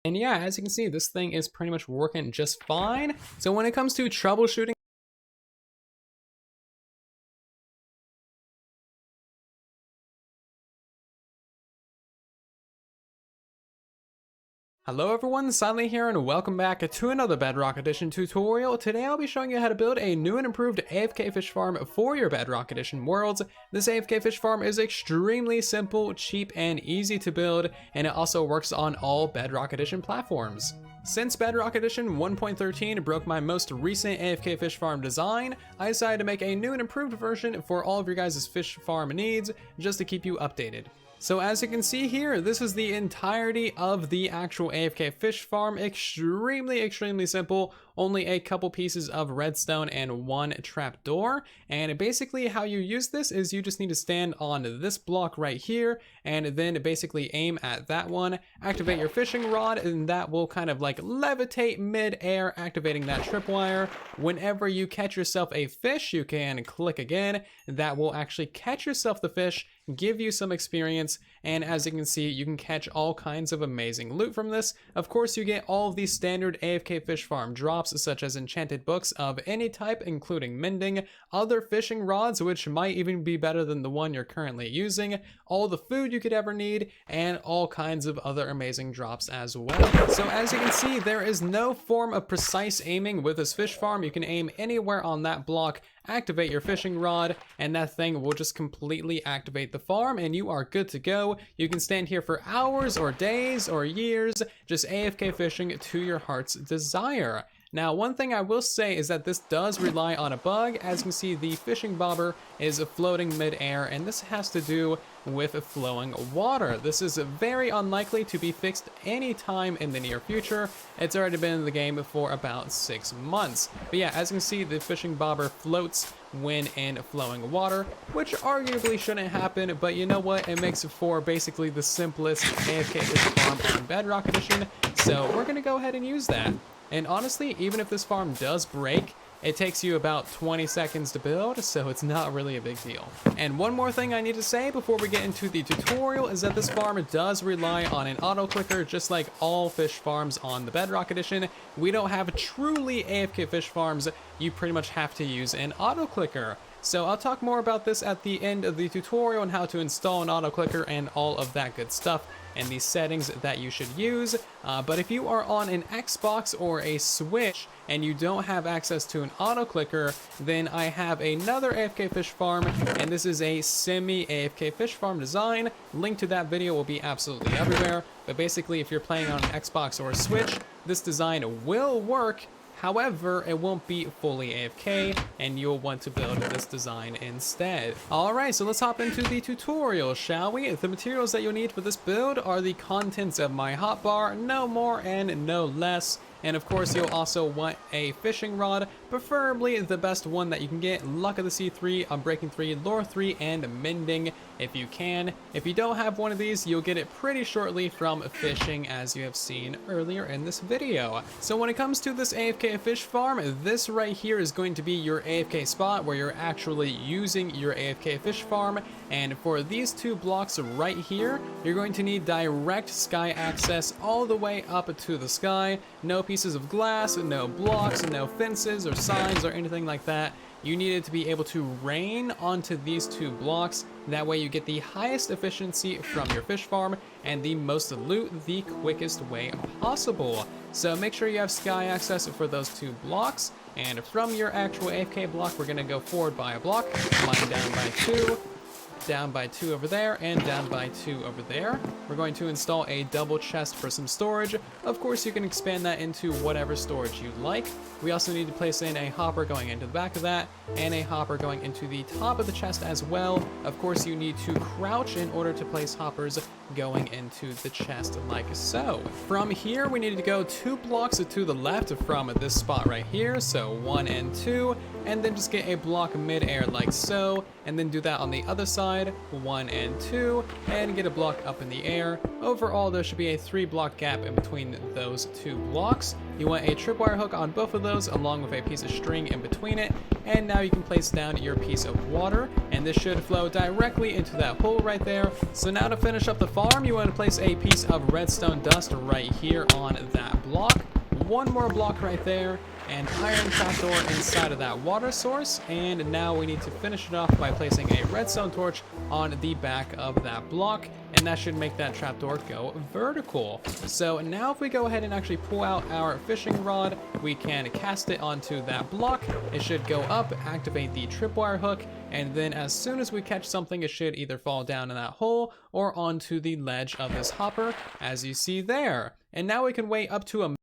And yeah, as you can see, this thing is pretty much working just fine. So when it comes to troubleshooting, hello everyone, Silent here and welcome back to another Bedrock Edition tutorial. Today I'll be showing you how to build a new and improved AFK fish farm for your Bedrock Edition worlds. This AFK fish farm is extremely simple, cheap, and easy to build, and it also works on all Bedrock Edition platforms. Since Bedrock Edition 1.13 broke my most recent AFK fish farm design, I decided to make a new and improved version for all of your guys' fish farm needs, just to keep you updated. So as you can see here, this is the entirety of the actual AFK fish farm. Extremely simple. Only a couple pieces of redstone and one trapdoor. And basically how you use this is you just need to stand on this block right here and then basically aim at that one, activate your fishing rod, and that will kind of like levitate mid-air, activating that tripwire. Whenever you catch yourself a fish, you can click again. That will actually catch yourself the fish, give you some experience, and as you can see, you can catch all kinds of amazing loot from this. Of course, you get all of these standard AFK fish farm drops, such as enchanted books of any type, including mending, other fishing rods, which might even be better than the one you're currently using, all the food you could ever need, and all kinds of other amazing drops as well. So as you can see, there is no form of precise aiming with this fish farm. You can aim anywhere on that block, activate your fishing rod, and that thing will just completely activate the farm, and you are good to go. You can stand here for hours or days or years, just AFK fishing to your heart's desire. Now, one thing I will say is that this does rely on a bug. As you can see, the fishing bobber is floating mid-air, and this has to do with flowing water. This is very unlikely to be fixed anytime in the near future. It's already been in the game for about 6 months. But yeah, as you can see, the fishing bobber floats when in flowing water, which arguably shouldn't happen, but you know what? It makes for basically the simplest AFK fish farm on Bedrock Edition, so we're gonna go ahead and use that. And honestly, even if this farm does break, it takes you about 20 seconds to build, so it's not really a big deal. And one more thing I need to say before we get into the tutorial is that this farm does rely on an auto clicker, just like all fish farms on the Bedrock Edition. We don't have truly AFK fish farms. You pretty much have to use an auto clicker. So I'll talk more about this at the end of the tutorial on how to install an auto clicker and all of that good stuff and the settings that you should use. But if you are on an Xbox or a Switch and you don't have access to an auto clicker, then I have another AFK fish farm, and this is a semi AFK fish farm design. Link to that video will be absolutely everywhere. But basically, if you're playing on an Xbox or a Switch, this design will work. However, it won't be fully AFK, and you'll want to build this design instead. Alright, so let's hop into the tutorial, shall we? The materials that you'll need for this build are the contents of my hotbar, no more and no less. And of course, you'll also want a fishing rod, preferably the best one that you can get, Luck of the Sea 3, Unbreaking 3, Lore 3, and Mending if you can. If you don't have one of these, you'll get it pretty shortly from fishing, as you have seen earlier in this video. So when it comes to this AFK fish farm, this right here is going to be your AFK spot where you're actually using your AFK fish farm. And for these two blocks right here, you're going to need direct sky access all the way up to the sky. No pieces of glass, no blocks, no fences or signs or anything like that. You need it to be able to rain onto these two blocks. That way you get the highest efficiency from your fish farm and the most loot the quickest way possible. So make sure you have sky access for those two blocks. And from your actual AFK block, we're gonna go forward by a block, line down by 2, down by 2 over there, and down by 2 over there. We're going to install a double chest for some storage. Of course, you can expand that into whatever storage you like. We also need to place in a hopper going into the back of that, and a hopper going into the top of the chest as well. Of course, you need to crouch in order to place hoppers going into the chest like so. From here, we need to go 2 blocks to the left from this spot right here, so 1 and 2, and then just get a block mid-air like so, and then do that on the other side, 1 and 2, and get a block up in the air. Overall, there should be a 3-block gap in between those 2 blocks. You want a tripwire hook on both of those, along with a piece of string in between it, and now you can place down your piece of water, and this should flow directly into that hole right there. So now to finish up the farm, you want to place a piece of redstone dust right here on that block. 1 more block right there, and iron trapdoor inside of that water source. And now we need to finish it off by placing a redstone torch on the back of that block, and that should make that trapdoor go vertical. So now if we go ahead and actually pull out our fishing rod, we can cast it onto that block. It should go up, activate the tripwire hook, and then as soon as we catch something, it should either fall down in that hole or onto the ledge of this hopper, as you see there. And now we can wait up to a